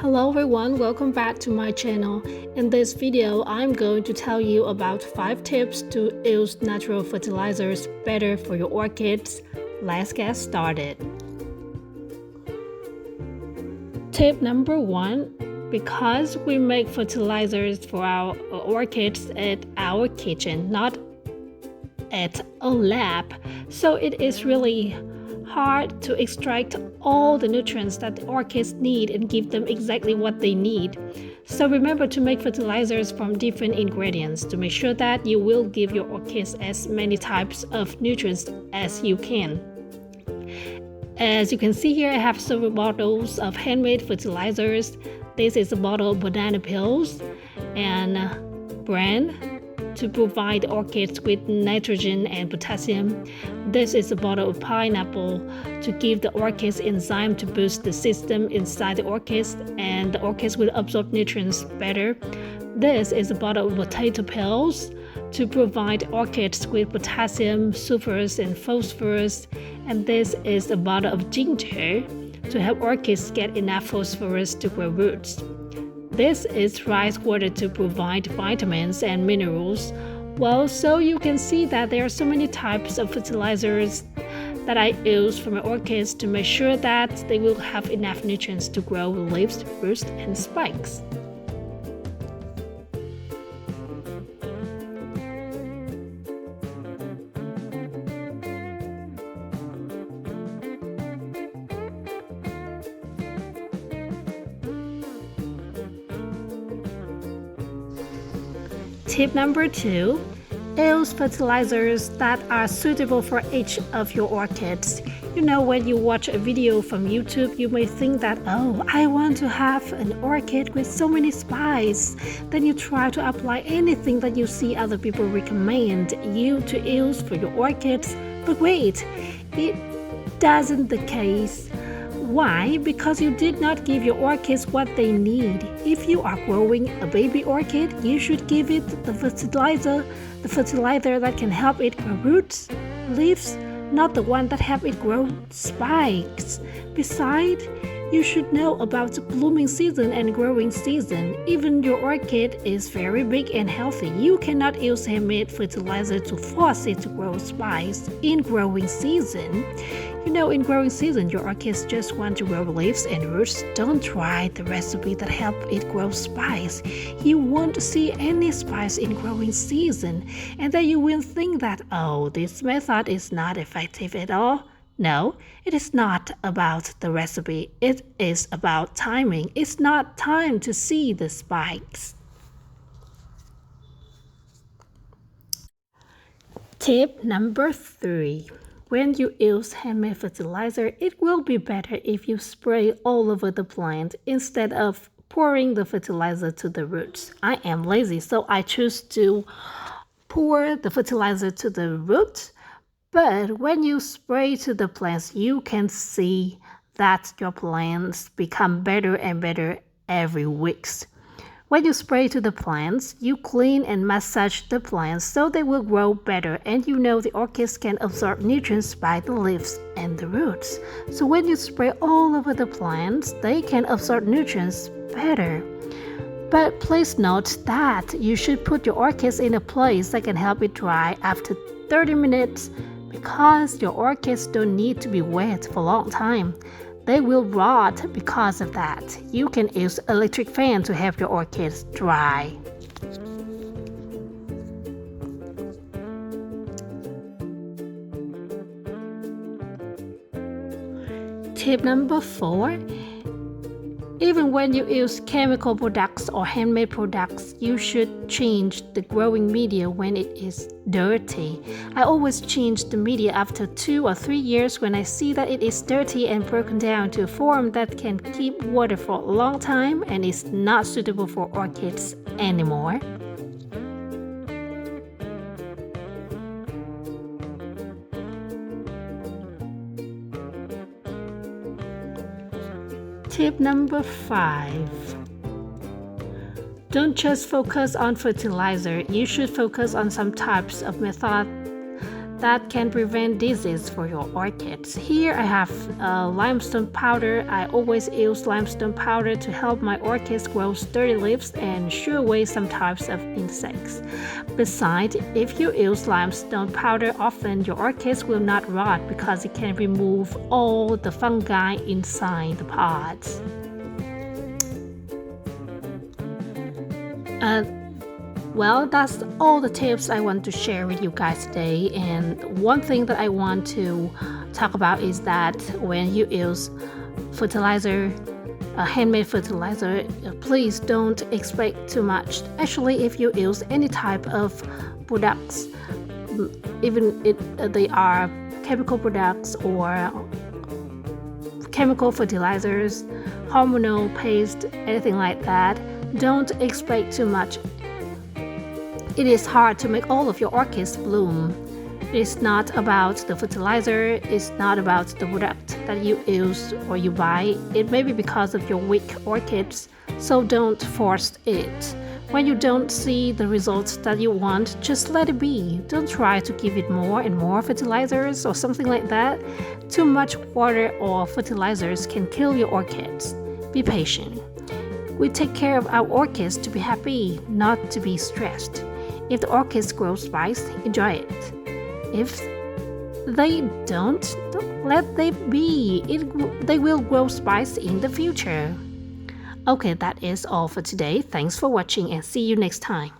Hello everyone, welcome back to my channel. In this video, I'm going to tell you about 5 tips to use natural fertilizers better for your orchids. Let's get started. Tip number 1. Because we make fertilizers for our orchids at our kitchen, not at a lab, so it is really hard to extract all the nutrients that the orchids need and give them exactly what they need. So remember to make fertilizers from different ingredients to make sure that you will give your orchids as many types of nutrients as you can. As you can see here, I have several bottles of handmade fertilizers. This is a bottle of banana peels and bran to provide orchids with nitrogen and potassium. This is a bottle of pineapple to give the orchids enzyme to boost the system inside the orchids, and the orchids will absorb nutrients better. This is a bottle of potato peels to provide orchids with potassium, sulfurs, and phosphorus. And this is a bottle of ginger to help orchids get enough phosphorus to grow roots. This is rice water to provide vitamins and minerals. Well, so you can see that there are so many types of fertilizers that I use for my orchids to make sure that they will have enough nutrients to grow leaves, roots, and spikes. Tip number 2. Use fertilizers that are suitable for each of your orchids. You know, when you watch a video from YouTube, you may think that, oh, I want to have an orchid with so many spikes. Then you try to apply anything that you see other people recommend you to use for your orchids. But wait, it doesn't the case. Why? Because you did not give your orchids what they need. If you are growing a baby orchid, you should give it the fertilizer that can help it grow roots, leaves, not the one that help it grow spikes. Besides, you should know about the blooming season and growing season. Even your orchid is very big and healthy. You cannot use handmade fertilizer to force it to grow spikes in growing season. You know, in growing season, your orchids just want to grow leaves and roots. Don't try the recipe that help it grow spikes. You won't see any spikes in growing season. And then you will think that, oh, this method is not effective at all. No, it is not about the recipe. It is about timing. It's not time to see the spikes. Tip number 3. When you use handmade fertilizer, it will be better if you spray all over the plant instead of pouring the fertilizer to the roots. I am lazy, so I choose to pour the fertilizer to the roots. But when you spray to the plants, you can see that your plants become better and better every week. When you spray to the plants, you clean and massage the plants so they will grow better, and you know the orchids can absorb nutrients by the leaves and the roots. So when you spray all over the plants, they can absorb nutrients better. But please note that you should put your orchids in a place that can help it dry after 30 minutes because your orchids don't need to be wet for a long time. They will rot because of that. You can use an electric fan to help your orchids dry. Tip number 4. Even when you use chemical products or handmade products, you should change the growing media when it is dirty. I always change the media after 2 or 3 years when I see that it is dirty and broken down to a form that can keep water for a long time and is not suitable for orchids anymore. Tip number 5. Don't just focus on fertilizer. You should focus on some types of method that can prevent disease for your orchids. Here I have limestone powder. I always use limestone powder to help my orchids grow sturdy leaves and shoo away some types of insects. Besides, if you use limestone powder often, your orchids will not rot because it can remove all the fungi inside the pods. Well, that's all the tips I want to share with you guys today. And one thing that I want to talk about is that when you use fertilizer, a handmade fertilizer, please don't expect too much. Actually, if you use any type of products, even if they are chemical products or chemical fertilizers, hormonal paste, anything like that, don't expect too much. It is hard to make all of your orchids bloom. It's not about the fertilizer, it's not about the product that you use or you buy. It may be because of your weak orchids, so don't force it. When you don't see the results that you want, just let it be. Don't try to give it more and more fertilizers or something like that. Too much water or fertilizers can kill your orchids. Be patient. We take care of our orchids to be happy, not to be stressed. If the orchids grow spice, enjoy it. If they don't let them be. They will grow spice in the future. Okay, that is all for today. Thanks for watching and see you next time.